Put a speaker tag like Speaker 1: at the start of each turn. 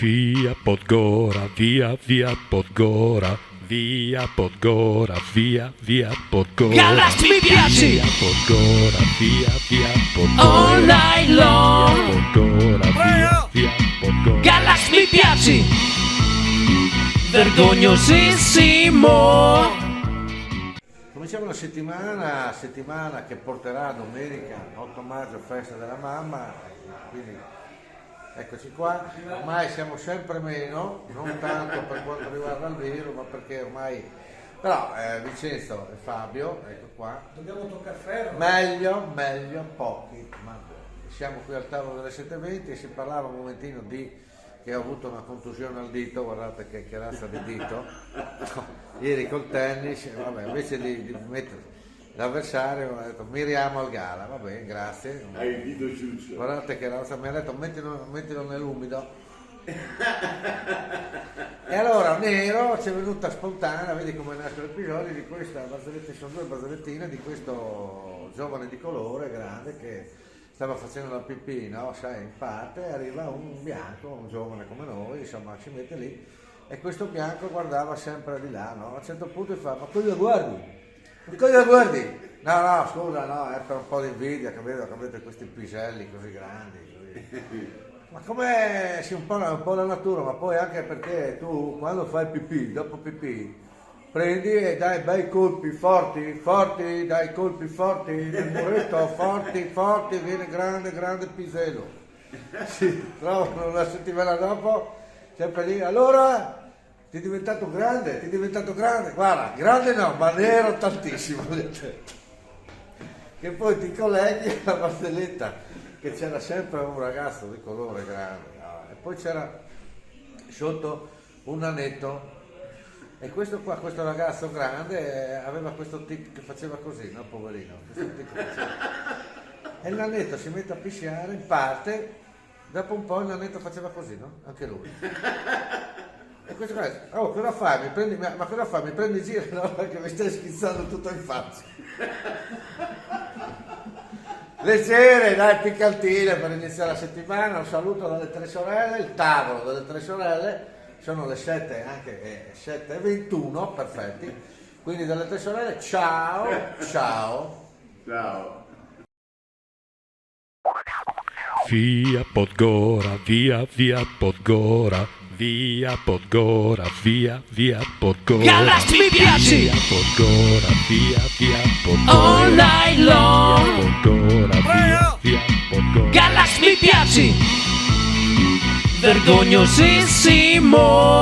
Speaker 1: Via Podgora, via Podgora, via Podgora, via Podgora.
Speaker 2: Galax mi piaci!
Speaker 1: Via Podgora, via Podgora.
Speaker 2: All night long!
Speaker 1: Via Podgora, via Podgora.
Speaker 2: Galax mi piaci! Vergognosissimo!
Speaker 3: Cominciamo la settimana che porterà domenica 8 maggio, festa della mamma, quindi eccoci qua. Ormai siamo sempre meno, non tanto per quanto riguarda il virus, ma perché ormai, però Vincenzo e Fabio, ecco qua,
Speaker 4: Dobbiamo toccare ferro.
Speaker 3: meglio pochi, ma siamo qui al tavolo delle 7:20 e si parlava un momentino di che ho avuto una contusione al dito, guardate che razza di dito, ieri col tennis, vabbè, invece di mettere l'avversario ho detto miriamo al gara, va bene, grazie.
Speaker 5: Hai il dito ciuccio.
Speaker 3: Guardate che razza, mi ha detto mettilo nell'umido. E allora Nero ci è venuta spontanea, vedi come è nato l'episodio di questa barzelletta, sono due barzellettine di questo giovane di colore grande che stava facendo la pipì, no? Sai, in parte arriva un bianco, un giovane come noi, insomma, ci mette lì e questo bianco guardava sempre di là, no? A un certo punto fa, ma cosa guardi? Ma cosa guardi? No, scusa, no, è per un po' di invidia che vedo che avete questi piselli così grandi, così. Ma come sì, un po' la natura, ma poi anche perché tu quando fai pipì, dopo pipì, prendi e dai bei colpi forti, dai colpi forti nel muretto, forti, viene grande pisello. Si trovano una settimana dopo, sempre lì, allora ti è diventato grande, guarda, grande no, ma nero tantissimo. Che poi ti colleghi alla barzelletta, che c'era sempre un ragazzo di colore grande, no? E poi c'era sotto un nanetto. E questo qua, questo ragazzo grande, aveva questo tic che faceva così, no, poverino? Questo tic che faceva. E il nanetto si mette a pisciare, in parte, dopo un po' il nanetto faceva così, no? Anche lui. E questo qua, oh, cosa fai? Ma cosa fai? Mi prendi in giro? No, perché mi stai schizzando tutto in faccia. Leggere, dai, piccantine per iniziare la settimana, un saluto dalle tre sorelle, il tavolo delle tre sorelle. Sono le 7, anche 7:21, perfetti. Quindi dalle tre sorelle, ciao.
Speaker 5: Ciao.
Speaker 1: Via Podgora, via Podgora, via Podgora, via Podgora.
Speaker 2: Galax mi piaci!
Speaker 1: Via Podgora, via Podgora.
Speaker 2: All night long!
Speaker 1: Via Podgora, via Podgora.
Speaker 2: Galax mi piaci! Vergognosissimo!